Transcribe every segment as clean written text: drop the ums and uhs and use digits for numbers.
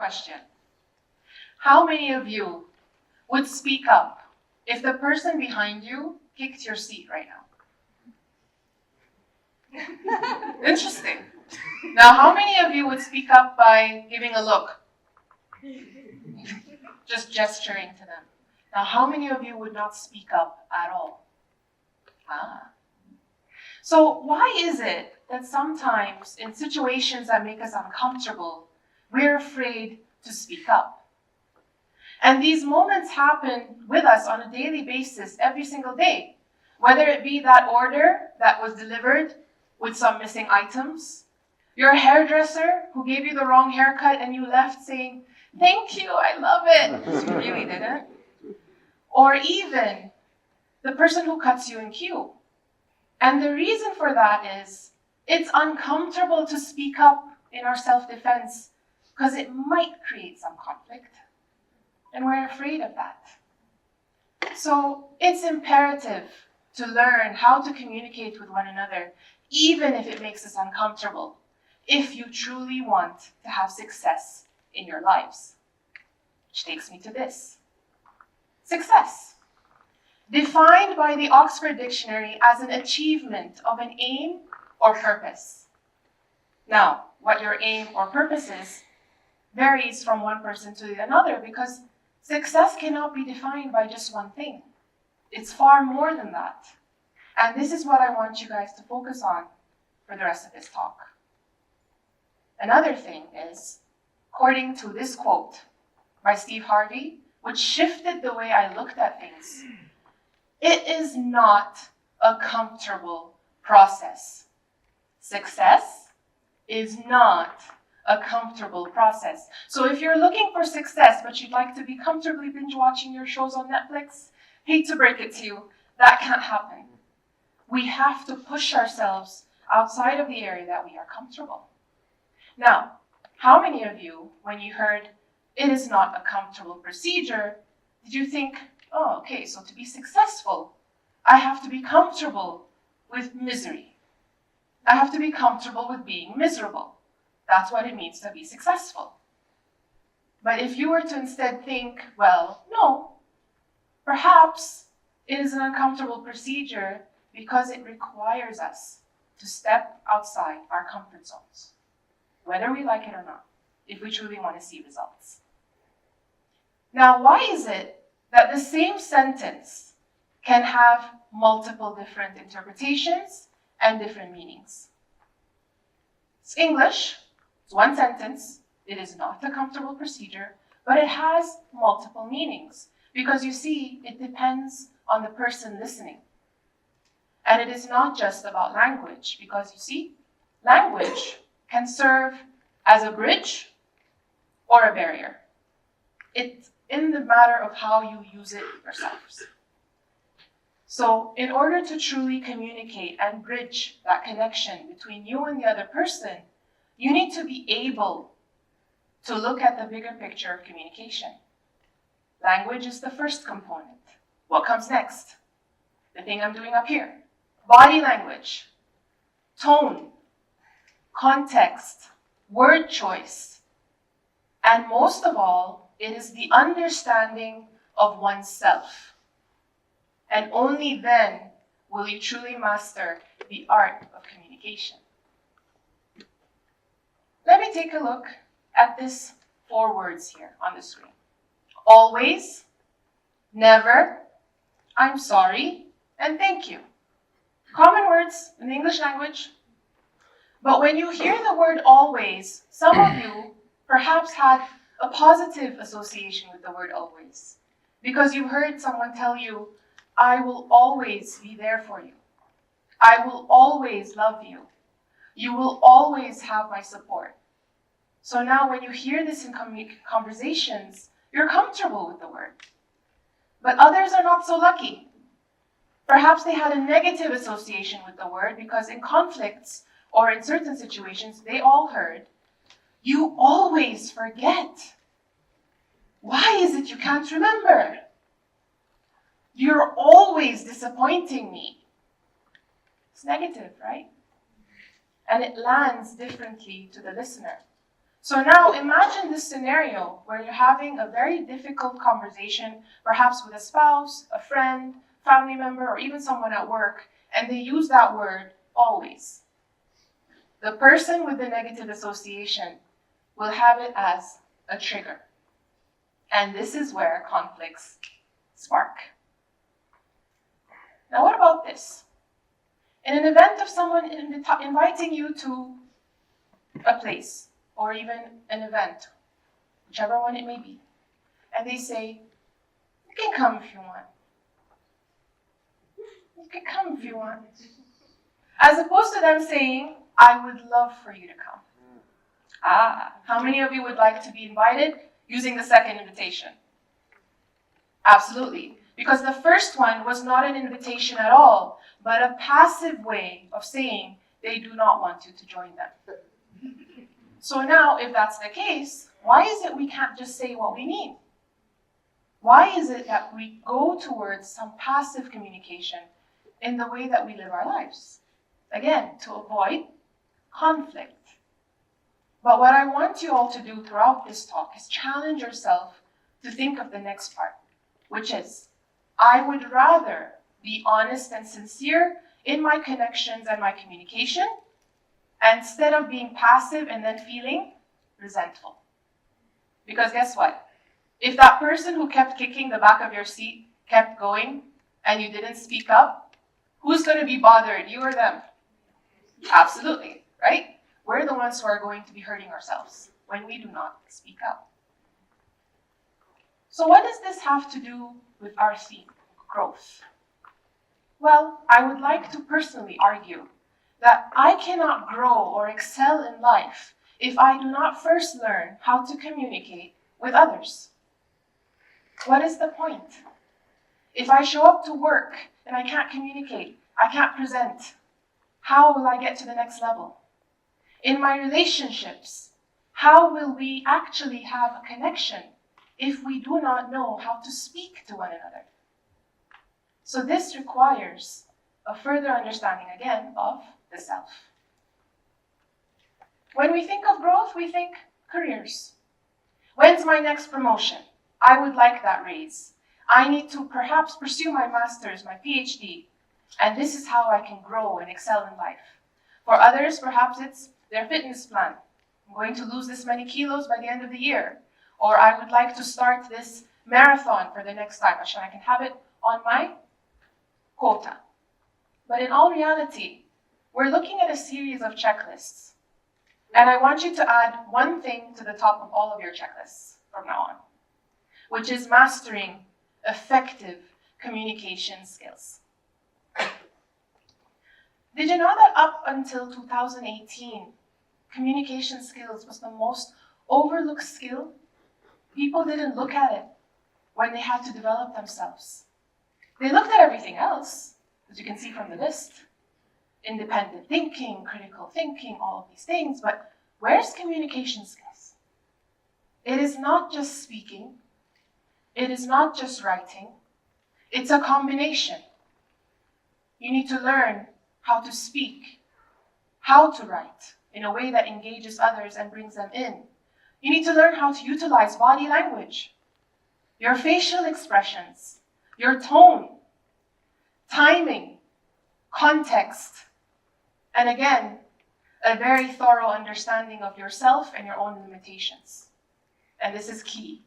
question. How many of you would speak up if the person behind you kicked your seat right now? Interesting. Now, how many of you would speak up by giving a look? Just gesturing to them. Now, how many of you would not speak up at all? So why is it that sometimes in situations that make us uncomfortable, we're afraid to speak up? And these moments happen with us on a daily basis, every single day. Whether it be that order that was delivered with some missing items, your hairdresser who gave you the wrong haircut and you left saying, "Thank you, I love it," because you really didn't. Or even the person who cuts you in queue. And the reason for that is it's uncomfortable to speak up in our self-defense because it might create some conflict. And we're afraid of that. So it's imperative to learn how to communicate with one another, even if it makes us uncomfortable, if you truly want to have success in your lives. Which takes me to this. Success. Defined by the Oxford Dictionary as an achievement of an aim or purpose. Now, what your aim or purpose is varies from one person to another because success cannot be defined by just one thing. It's far more than that. And this is what I want you guys to focus on for the rest of this talk. Another thing is, according to this quote by Steve Harvey, which shifted the way I looked at things, it is not a comfortable process. Success is not a comfortable process. So if you're looking for success, but you'd like to be comfortably binge watching your shows on Netflix, hate to break it to you, that can't happen. We have to push ourselves outside of the area that we are comfortable. Now, how many of you, when you heard it is not a comfortable procedure, did you think, oh, okay, so to be successful, I have to be comfortable with misery. I have to be comfortable with being miserable. That's what it means to be successful. But if you were to instead think, well, no, perhaps it is an uncomfortable procedure because it requires us to step outside our comfort zones, whether we like it or not, if we truly want to see results. Now, why is it that the same sentence can have multiple different interpretations and different meanings? It's English, it's one sentence, it is not a comfortable procedure, but it has multiple meanings because you see, it depends on the person listening. And it is not just about language because you see, language can serve as a bridge or a barrier. It's in the matter of how you use it yourselves. So in order to truly communicate and bridge that connection between you and the other person, you need to be able to look at the bigger picture of communication. Language is the first component. What comes next? The thing I'm doing up here. Body language, tone, context, word choice, and most of all, it is the understanding of oneself. And only then will you truly master the art of communication. Let me take a look at these 4 words here on the screen. Always, never, I'm sorry, and thank you. Common words in the English language. But when you hear the word always, some of you perhaps had a positive association with the word always. Because you heard someone tell you, I will always be there for you. I will always love you. You will always have my support. So now when you hear this in conversations, you're comfortable with the word. But others are not so lucky. Perhaps they had a negative association with the word because in conflicts or in certain situations, they all heard, you always forget. Why is it you can't remember? You're always disappointing me. It's negative, right? And it lands differently to the listener. So now imagine this scenario where you're having a very difficult conversation, perhaps with a spouse, a friend, family member, or even someone at work, and they use that word always. The person with the negative association will have it as a trigger. And this is where conflicts spark. Now what about this? In an event of someone inviting you to a place, or even an event, whichever one it may be, and they say, you can come if you want. You can come if you want. As opposed to them saying, I would love for you to come. How many of you would like to be invited using the second invitation? Absolutely. Because the first one was not an invitation at all, but a passive way of saying they do not want you to join them. So now, if that's the case, why is it we can't just say what we mean? Why is it that we go towards some passive communication in the way that we live our lives? Again, to avoid conflict. But what I want you all to do throughout this talk is challenge yourself to think of the next part, which is, I would rather be honest and sincere in my connections and my communication, instead of being passive and then feeling resentful. Because guess what? If that person who kept kicking the back of your seat kept going and you didn't speak up, who's going to be bothered, you or them? Absolutely, right? We're the ones who are going to be hurting ourselves when we do not speak up. So what does this have to do with our theme, growth? Well, I would like to personally argue that I cannot grow or excel in life if I do not first learn how to communicate with others. What is the point? If I show up to work and I can't communicate, I can't present, how will I get to the next level? In my relationships, how will we actually have a connection if we do not know how to speak to one another? So this requires a further understanding again of the self. When we think of growth, we think careers. When's my next promotion? I would like that raise. I need to perhaps pursue my master's, my PhD, and this is how I can grow and excel in life. For others, perhaps it's their fitness plan. I'm going to lose this many kilos by the end of the year. Or I would like to start this marathon for the next time, so I can have it on my quota. But in all reality, we're looking at a series of checklists. And I want you to add one thing to the top of all of your checklists from now on, which is mastering effective communication skills. Did you know that up until 2018, communication skills was the most overlooked skill? People didn't look at it when they had to develop themselves. They looked at everything else, as you can see from the list. Independent thinking, critical thinking, all of these things, but where's communication skills? It is not just speaking. It is not just writing. It's a combination. You need to learn how to speak, how to write in a way that engages others and brings them in. You need to learn how to utilize body language, your facial expressions, your tone, timing, context, and again, a very thorough understanding of yourself and your own limitations. And this is key.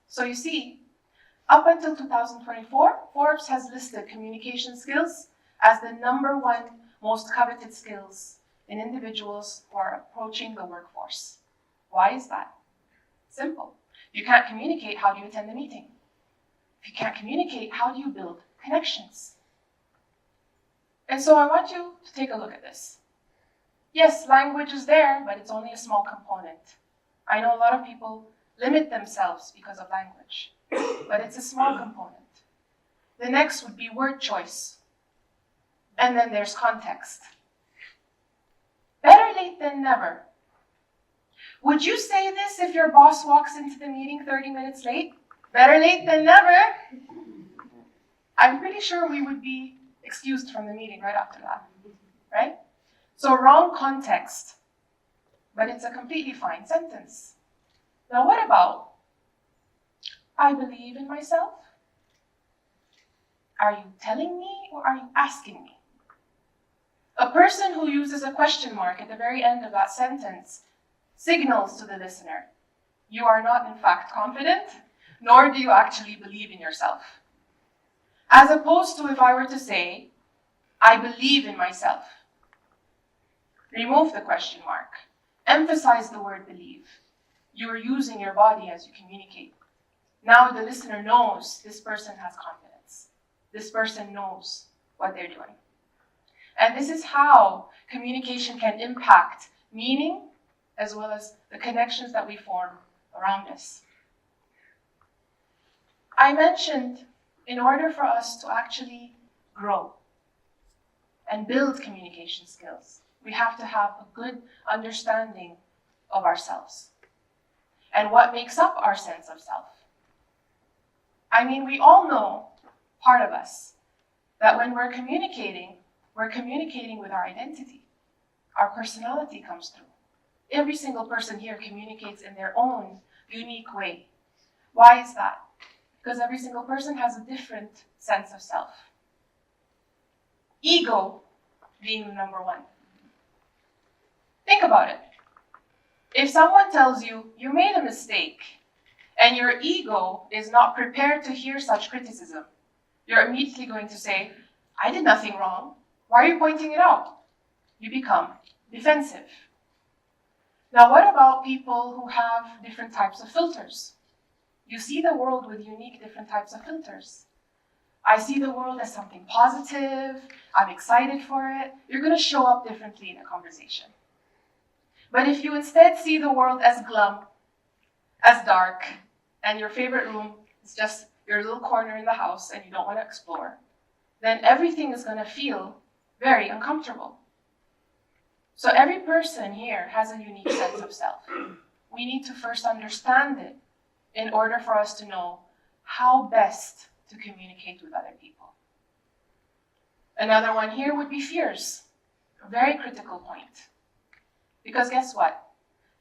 So you see, up until 2024, Forbes has listed communication skills as the #1 most coveted skills in individuals who are approaching the workforce. Why is that? Simple. If you can't communicate, how do you attend the meeting? If you can't communicate, how do you build connections? And so I want you to take a look at this. Yes, language is there, but it's only a small component. I know a lot of people limit themselves because of language, but it's a small component. The next would be word choice. And then there's context. Better late than never. Would you say this if your boss walks into the meeting 30 minutes late? Better late than never. I'm pretty sure we would be excused from the meeting right after that, right? So wrong context but it's a completely fine sentence. Now what about, I believe in myself? Are you telling me or are you asking me? A person who uses a question mark at the very end of that sentence signals to the listener, you are not in fact confident, nor do you actually believe in yourself. As opposed to if I were to say, I believe in myself. Remove the question mark. Emphasize the word believe. You are using your body as you communicate. Now the listener knows this person has confidence. This person knows what they're doing. And this is how communication can impact meaning as well as the connections that we form around us. I mentioned in order for us to actually grow and build communication skills, we have to have a good understanding of ourselves and what makes up our sense of self. I mean, we all know, part of us, that when we're communicating with our identity. Our personality comes through. Every single person here communicates in their own unique way. Why is that? Because every single person has a different sense of self. Ego being the number one. Think about it. If someone tells you, you made a mistake, and your ego is not prepared to hear such criticism, you're immediately going to say, I did nothing wrong. Why are you pointing it out? You become defensive. Now, what about people who have different types of filters? You see the world with unique different types of filters. I see the world as something positive. I'm excited for it. You're going to show up differently in a conversation. But if you instead see the world as glum, as dark, and your favorite room is just your little corner in the house and you don't want to explore, then everything is going to feel very uncomfortable. So every person here has a unique sense of self. We need to first understand it in order for us to know how best to communicate with other people. Another one here would be fears. A very critical point. Because guess what?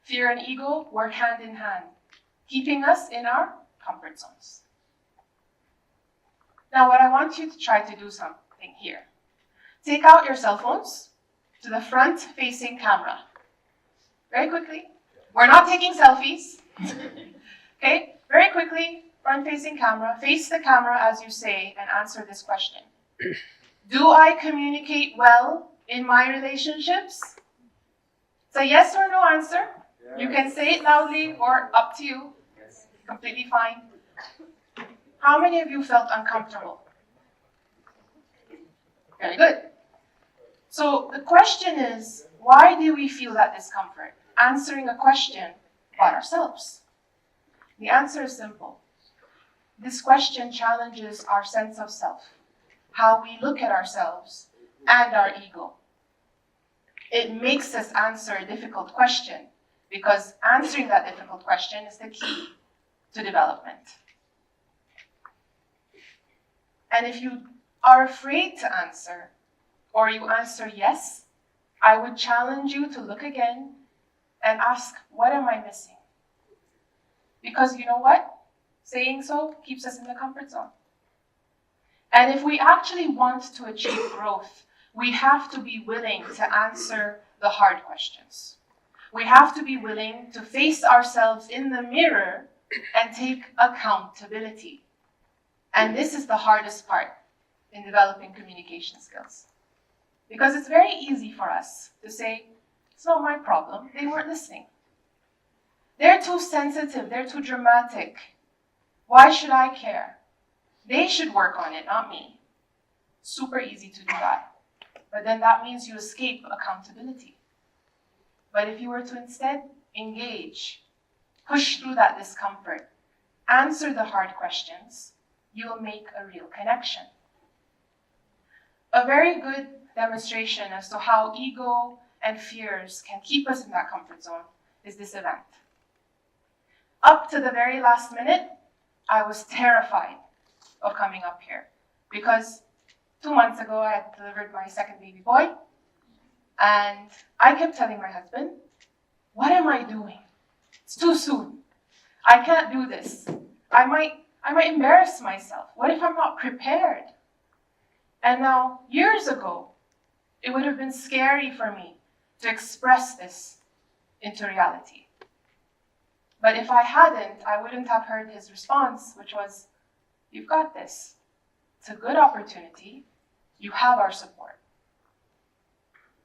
Fear and ego work hand in hand, keeping us in our comfort zones. Now, what I want you to try to do something here. Take out your cell phones to the front-facing camera. Very quickly. We're not taking selfies. Okay? Very quickly, front-facing camera. Face the camera as you say and answer this question. Do I communicate well in my relationships? It's a yes or no answer. Yes. You can say it loudly or up to you. Yes. Completely fine. How many of you felt uncomfortable? Very good. So the question is, why do we feel that discomfort? Answering a question about ourselves. The answer is simple. This question challenges our sense of self, how we look at ourselves and our ego. It makes us answer a difficult question because answering that difficult question is the key to development. And if you are afraid to answer, or you answer yes, I would challenge you to look again and ask, what am I missing? Because you know what? Saying so keeps us in the comfort zone. And if we actually want to achieve growth, we have to be willing to answer the hard questions. We have to be willing to face ourselves in the mirror and take accountability. And this is the hardest part in developing communication skills. Because it's very easy for us to say, it's not my problem, they weren't listening. They're too sensitive, they're too dramatic. Why should I care? They should work on it, not me. Super easy to do that. But then that means you escape accountability. But if you were to instead engage, push through that discomfort, answer the hard questions, you will make a real connection. A very good demonstration as to how ego and fears can keep us in that comfort zone is this event. Up to the very last minute, I was terrified of coming up here because 2 months ago I had delivered my second baby boy, and I kept telling my husband, what am I doing? It's too soon. I can't do this. I might embarrass myself. What if I'm not prepared? And now, years ago, it would have been scary for me to express this into reality. But if I hadn't, I wouldn't have heard his response, which was, you've got this. It's a good opportunity. You have our support.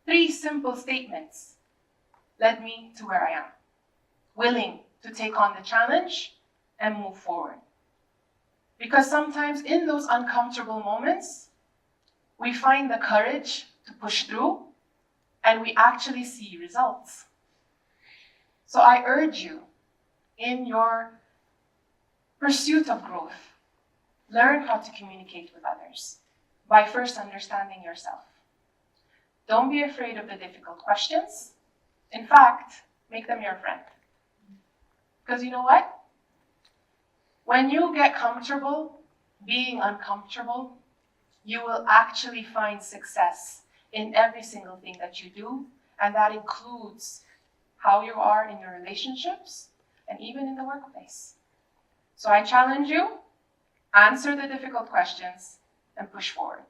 3 simple statements led me to where I am, willing to take on the challenge and move forward. Because sometimes in those uncomfortable moments, we find the courage to push through and we actually see results. So I urge you, in your pursuit of growth, learn how to communicate with others by first understanding yourself. Don't be afraid of the difficult questions. In fact, make them your friend. Because you know what? When you get comfortable being uncomfortable, you will actually find success in every single thing that you do, and that includes how you are in your relationships and even in the workplace. So I challenge you, answer the difficult questions and push forward.